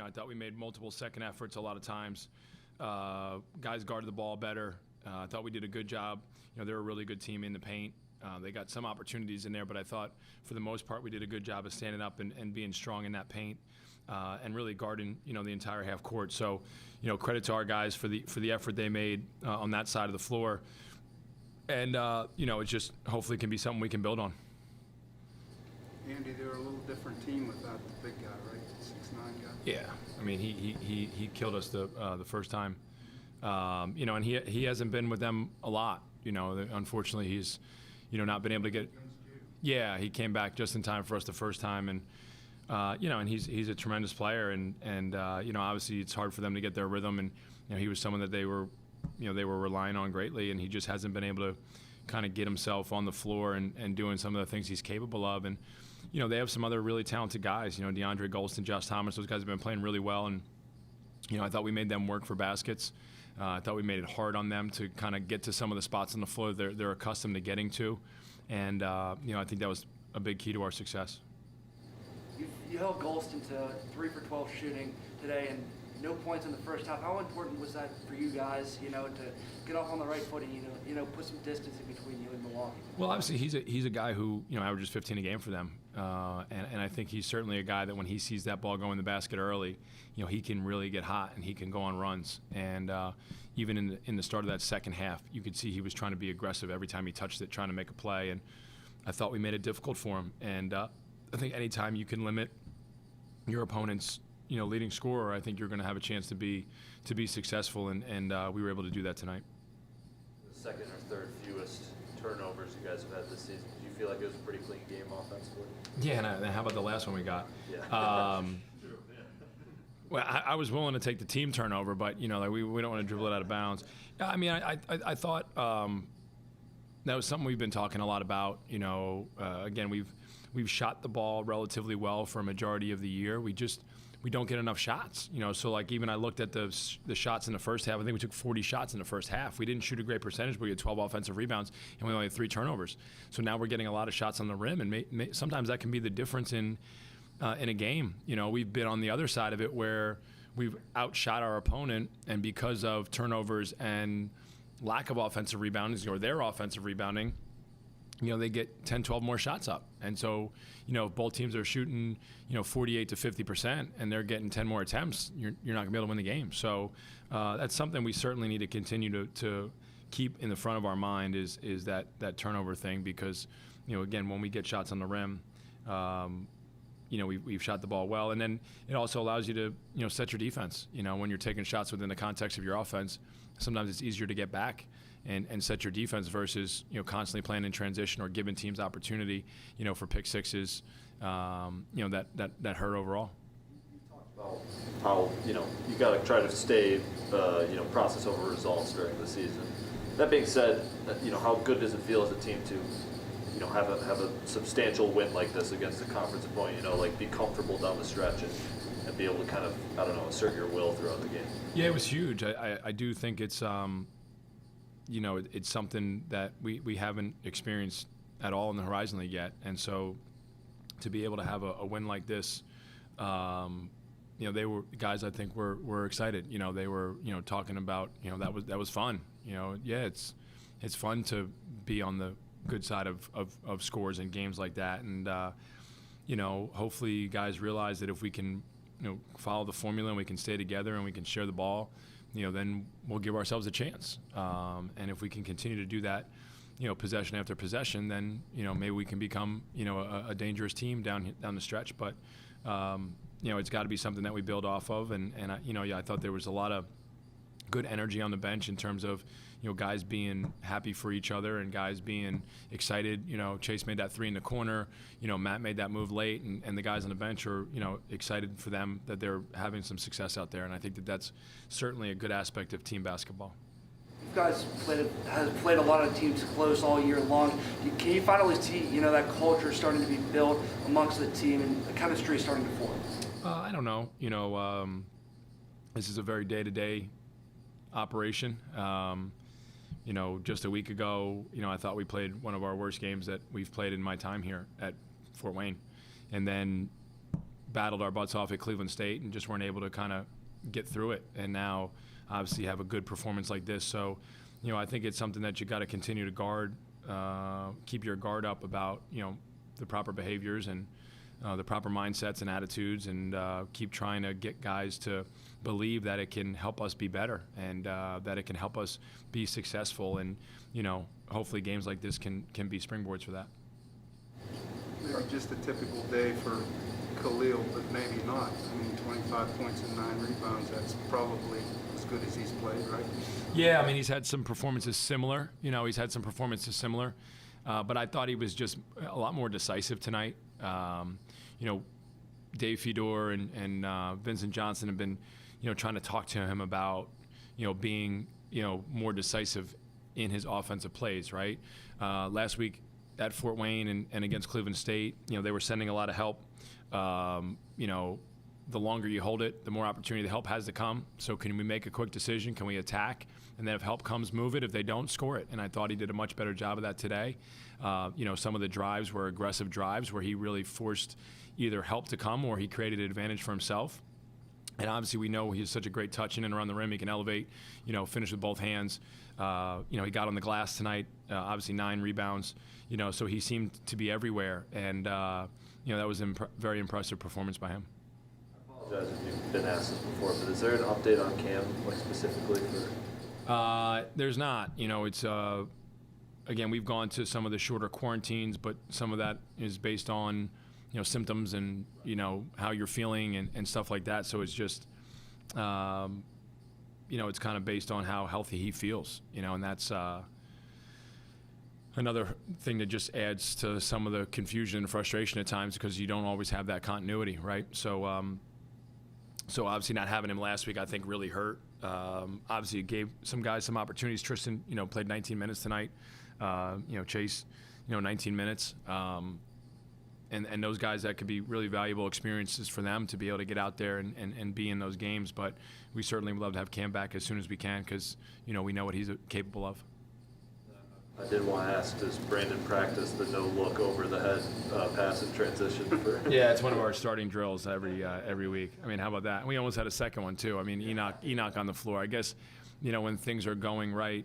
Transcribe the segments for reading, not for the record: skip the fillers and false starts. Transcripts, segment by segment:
I thought we made multiple second efforts a lot of times. Guys guarded the ball better. I thought we did a good job. They're a really good team in the paint. They got some opportunities in there, but I thought for the most part we did a good job of standing up and being strong in that paint and really guarding, the entire half court. So, credit to our guys for the effort they made on that side of the floor. And, it just hopefully can be something we can build on. Andy, they were a little different team without the big guy, right? 6'9" guy. Yeah, I mean he killed us the first time, and he hasn't been with them a lot. Unfortunately he's, not been able to get. Yeah, he came back just in time for us the first time, and and he's a tremendous player, and obviously it's hard for them to get their rhythm, and he was someone that they were relying on greatly, and he just hasn't been able to kind of get himself on the floor and doing some of the things he's capable of. And they have some other really talented guys, DeAndre Golston, Josh Thomas. Those guys have been playing really well, and I thought we made them work for baskets. I thought we made it hard on them to kind of get to some of the spots on the floor they're accustomed to getting to, and I think that was a big key to our success. You held Golston to 3 for 12 shooting today, and no points in the first half. How important was that for you guys, to get off on the right foot and, put some distance in between you and Milwaukee? Well, obviously he's a guy who, averages 15 a game for them. And I think he's certainly a guy that when he sees that ball go in the basket early, he can really get hot and he can go on runs. And even in the start of that second half, you could see he was trying to be aggressive every time he touched it, trying to make a play. And I thought we made it difficult for him. And I think anytime you can limit your opponent's leading scorer, I think you're going to have a chance to be successful, and we were able to do that tonight. The second or third fewest turnovers you guys have had this season. Do you feel like it was a pretty clean game offensively? Yeah, and how about the last one we got? Yeah. Well, I was willing to take the team turnover, but we don't want to dribble it out of bounds. I mean, I thought that was something we've been talking a lot about. Again, we've shot the ball relatively well for a majority of the year. We don't get enough shots, So like even I looked at the shots in the first half. I think we took 40 shots in the first half. We didn't shoot a great percentage, but we had 12 offensive rebounds, and we only had 3 turnovers. So now we're getting a lot of shots on the rim, and sometimes that can be the difference in a game. We've been on the other side of it where we've outshot our opponent, and because of turnovers and lack of offensive rebounding or their offensive rebounding, they get 10, 12 more shots up. And so, both teams are shooting, 48 to 50%, and they're getting 10 more attempts, you're not going to be able to win the game. So that's something we certainly need to continue to keep in the front of our mind is that turnover thing, because, again, when we get shots on the rim, we've shot the ball well. And then it also allows you to, set your defense. When you're taking shots within the context of your offense, sometimes it's easier to get back and set your defense versus, constantly playing in transition or giving teams opportunity, for pick sixes, that hurt overall. You talked about how, you got to try to stay, process over results during the season. That being said, how good does it feel as a team to, have a substantial win like this against a conference opponent, be comfortable down the stretch and be able to kind of, assert your will throughout the game? Yeah, it was huge. I do think it's, it's something that we haven't experienced at all in the Horizon League yet. And so to be able to have a win like this, they were guys I think were excited. They were, talking about, that was fun. It's fun to be on the good side of scores and games like that. And, hopefully guys realize that if we can, follow the formula and we can stay together and we can share the ball, then we'll give ourselves a chance. And if we can continue to do that, possession after possession, then, maybe we can become, a dangerous team down the stretch. But, it's got to be something that we build off of. And I thought there was a lot of good energy on the bench in terms of, guys being happy for each other and guys being excited. Chase made that 3 in the corner. Matt made that move late, and the guys on the bench are, excited for them that they're having some success out there. And I think that that's certainly a good aspect of team basketball. You guys have played a lot of teams close all year long. Can you finally see, that culture starting to be built amongst the team and the chemistry starting to form? I don't know. This is a very day-to-day operation. Just a week ago, I thought we played one of our worst games that we've played in my time here at Fort Wayne. And then, battled our butts off at Cleveland State and just weren't able to kind of get through it. And now, obviously, have a good performance like this. So, I think it's something that you got to continue to guard, keep your guard up about, the proper behaviors and the proper mindsets and attitudes, and keep trying to get guys to believe that it can help us be better and that it can help us be successful. And, hopefully games like this can be springboards for that. Maybe just a typical day for Kahlil, but maybe not. I mean, 25 points and 9 rebounds, that's probably as good as he's played, right? Yeah, I mean, he's had some performances similar. But I thought he was just a lot more decisive tonight. Dave Fedor and Vincent Johnson have been, trying to talk to him about, being, more decisive in his offensive plays, right? Last week at Fort Wayne and against Cleveland State, they were sending a lot of help. The longer you hold it, the more opportunity the help has to come. So can we make a quick decision? Can we attack? And then if help comes, move it. If they don't, score it. And I thought he did a much better job of that today. Some of the drives were aggressive drives where he really forced either help to come or he created an advantage for himself. And obviously we know he has such a great touch in and around the rim. He can elevate, finish with both hands. He got on the glass tonight, obviously 9 rebounds, so he seemed to be everywhere. And, that was a very impressive performance by him. I apologize if you've been asked this before, but is there an update on Cam, specifically for? There's not. It's again, we've gone to some of the shorter quarantines, but some of that is based on symptoms and how you're feeling and stuff like that. So it's just it's kind of based on how healthy he feels. And that's another thing that just adds to some of the confusion and frustration at times because you don't always have that continuity, right? So so obviously not having him last week I think really hurt. Obviously it gave some guys some opportunities. Tristan, played 19 minutes tonight. Chase, 19 minutes. And those guys, that could be really valuable experiences for them to be able to get out there and be in those games. But we certainly would love to have Cam back as soon as we can because, we know what he's capable of. I did want to ask, does Brandon practice the no-look over the head pass in transition? Yeah, it's one of our starting drills every week. I mean, how about that? We almost had a second one, too. I mean, Enoch on the floor. I guess, when things are going right,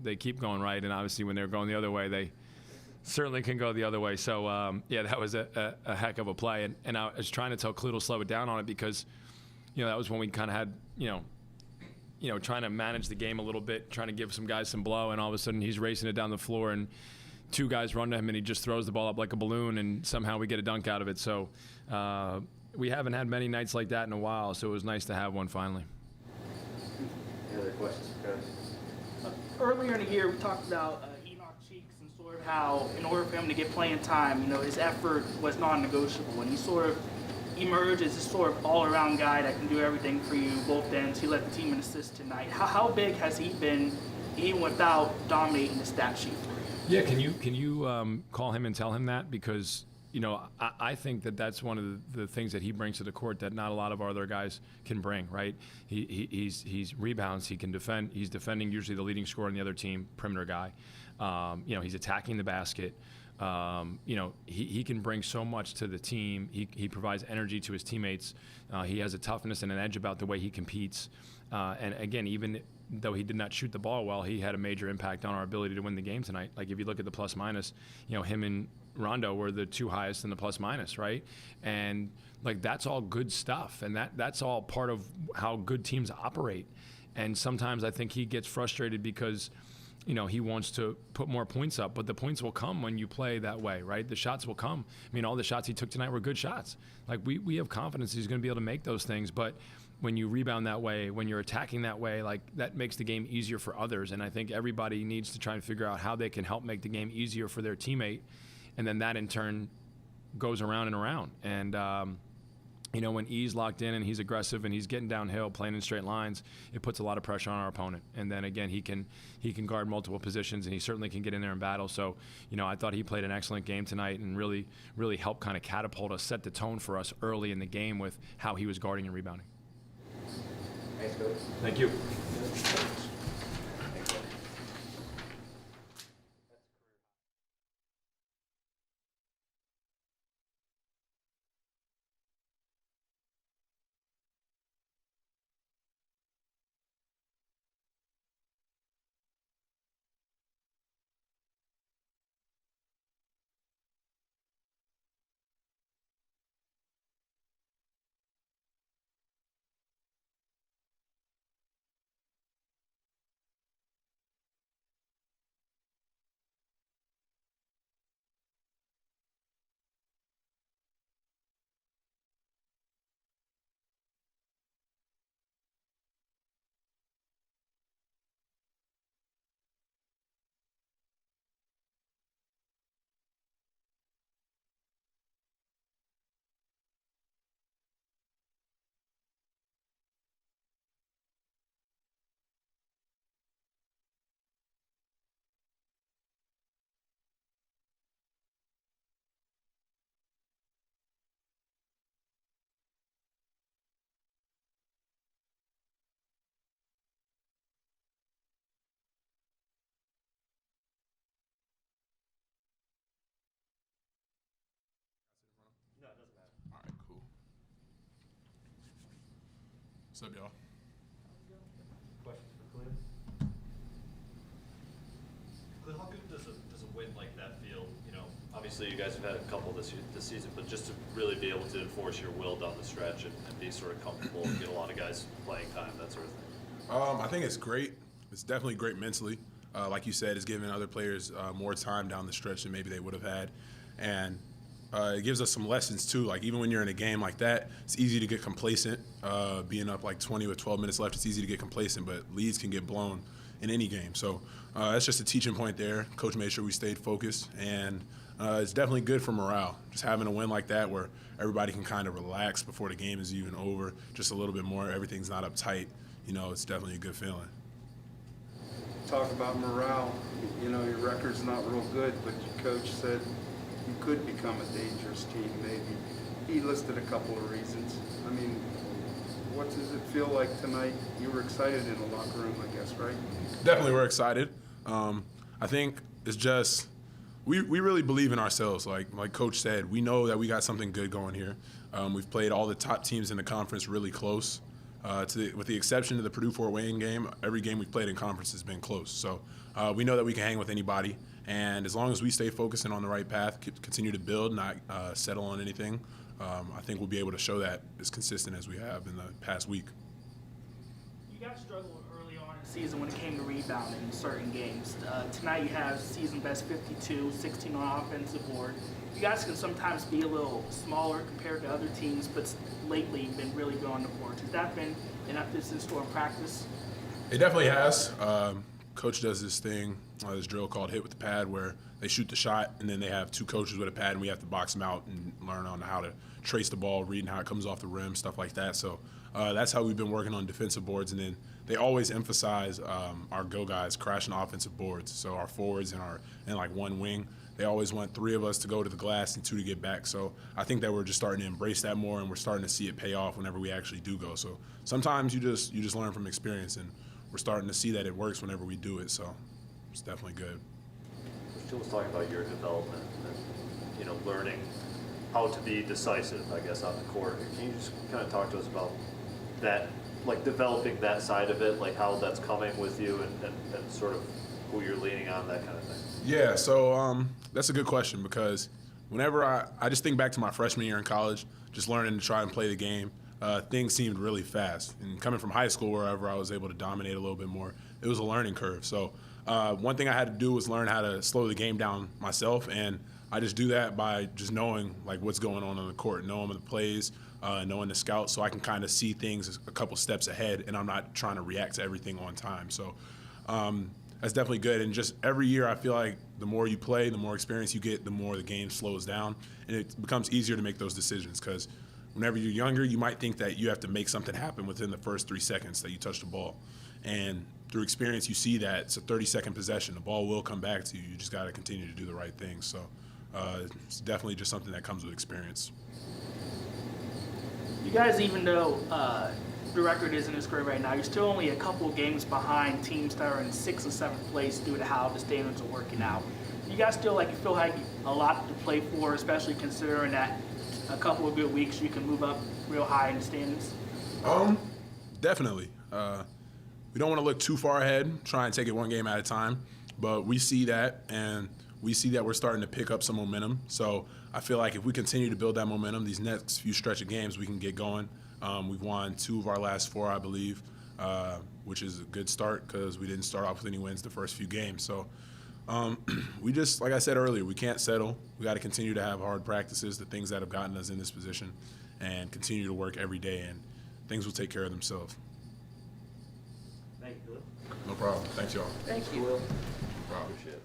they keep going right. And obviously when they're going the other way, they certainly can go the other way. So, that was a heck of a play. And I was trying to tell Kahlil to slow it down on it because, that was when we kind of had, trying to manage the game a little bit, trying to give some guys some blow, and all of a sudden he's racing it down the floor, and 2 guys run to him, and he just throws the ball up like a balloon, and somehow we get a dunk out of it. So we haven't had many nights like that in a while, so it was nice to have one finally. Any other questions, guys? Earlier in the year, we talked about Enoch Cheeks and sort of how, in order for him to get playing time, his effort was non-negotiable, and he sort of emerged as this sort of all-around guy that can do everything for you, both ends. He led the team in assists tonight. How big has he been, even without dominating the stat sheet for you? Yeah, can you call him and tell him that? Because, I think that's one of the things that he brings to the court that not a lot of our other guys can bring, right? He's rebounds, he can defend. He's defending usually the leading scorer on the other team, perimeter guy. He's attacking the basket. He can bring so much to the team. He provides energy to his teammates. He has a toughness and an edge about the way he competes. And again, even though he did not shoot the ball well, he had a major impact on our ability to win the game tonight. Like if you look at the plus minus, him and Rondo were the 2 highest in the plus minus, right? And like that's all good stuff, and that's all part of how good teams operate. And sometimes I think he gets frustrated because he wants to put more points up, but the points will come when you play that way, right? The shots will come. I mean, all the shots he took tonight were good shots. Like we have confidence he's going to be able to make those things, but when you rebound that way, when you're attacking that way, like that makes the game easier for others. And I think everybody needs to try and figure out how they can help make the game easier for their teammate. And then that in turn goes around and around. And, when E's locked in and he's aggressive and he's getting downhill, playing in straight lines, it puts a lot of pressure on our opponent. And then again, he can guard multiple positions, and he certainly can get in there and battle. So, I thought he played an excellent game tonight and really, really helped kind of catapult us, set the tone for us early in the game with how he was guarding and rebounding. Thanks, Coach. Thank you. What's up, y'all? Questions for Kahlil? Kahlil, how good does a win like that feel? You know, obviously you guys have had a couple this season, but just to really be able to enforce your will down the stretch and be sort of comfortable and get a lot of guys playing time, that sort of thing. I think it's great. It's definitely great mentally. Like you said, it's giving other players more time down the stretch than maybe they would have had. And it gives us some lessons, too. Like, even when you're in a game like that, it's easy to get complacent. Being up like 20 with 12 minutes left, it's easy to get complacent, but leads can get blown in any game. So that's just a teaching point there. Coach made sure we stayed focused, and it's definitely good for morale. Just having a win like that where everybody can kind of relax before the game is even over, just a little bit more. Everything's not uptight. You know, it's definitely a good feeling. Talk about morale. You know, your record's not real good, but your coach said you could become a dangerous team, maybe. He listed a couple of reasons. I mean, what does it feel like tonight? You were excited in the locker room, I guess, right? Definitely, we're excited. I think it's just we really believe in ourselves. Like Coach said, we know that we got something good going here. We've played all the top teams in the conference really close. With the exception of the Purdue-Fort Wayne game, every game we've played in conference has been close. So we know that we can hang with anybody. And as long as we stay focused and on the right path, continue to build, not settle on anything, I think we'll be able to show that as consistent as we have in the past week. You guys struggled early on in the season when it came to rebounding in certain games. Tonight you have season best 52, 16 on offensive board. You guys can sometimes be a little smaller compared to other teams, but lately you've been really good on the boards. Has that been an emphasis toward practice? It definitely has. Coach does this thing, this drill called hit with the pad, where they shoot the shot, and then they have two coaches with a pad, and we have to box them out and learn on how to trace the ball, reading how it comes off the rim, stuff like that. So that's how we've been working on defensive boards. And then they always emphasize our go guys crashing offensive boards. So our forwards and like one wing, they always want three of us to go to the glass and two to get back. So I think that we're just starting to embrace that more, and we're starting to see it pay off whenever we actually do go. So sometimes you just learn from experience, and we're starting to see that it works whenever we do it. So it's definitely good. Jill was talking about your development and, you know, learning how to be decisive, I guess, on the court. Can you just kind of talk to us about that, like developing that side of it, like how that's coming with you and sort of who you're leaning on, that kind of thing? Yeah, so that's a good question, because whenever I just think back to my freshman year in college, just learning to try and play the game, things seemed really fast. And coming from high school, wherever I was able to dominate a little bit more, it was a learning curve. So one thing I had to do was learn how to slow the game down myself, and I just do that by just knowing like what's going on the court, knowing the plays, knowing the scouts, so I can kind of see things a couple steps ahead, and I'm not trying to react to everything on time. So that's definitely good. And just every year I feel like the more you play, the more experience you get, the more the game slows down, and it becomes easier to make those decisions, because whenever you're younger, you might think that you have to make something happen within the first 3 seconds that you touch the ball. And through experience, you see that it's a 30-second possession. The ball will come back to you. You just got to continue to do the right thing. So it's definitely just something that comes with experience. You guys, even though the record isn't as great right now, you're still only a couple games behind teams that are in 6th and 7th place due to how the standings are working out. You guys still feel like a lot to play for, especially considering that a couple of good weeks you can move up real high in the standings? Definitely. We don't want to look too far ahead, try and take it one game at a time, but we see that, and we see that we're starting to pick up some momentum. So I feel like if we continue to build that momentum, these next few stretch of games, we can get going. We've won 2 of our last 4, I believe, which is a good start because we didn't start off with any wins the first few games. So we just, like I said earlier, we can't settle. We got to continue to have hard practices, the things that have gotten us in this position, and continue to work every day, and things will take care of themselves. Thank you, Kahlil. No problem. Thanks, y'all. Thank you. Kahlil. No problem. Appreciate it.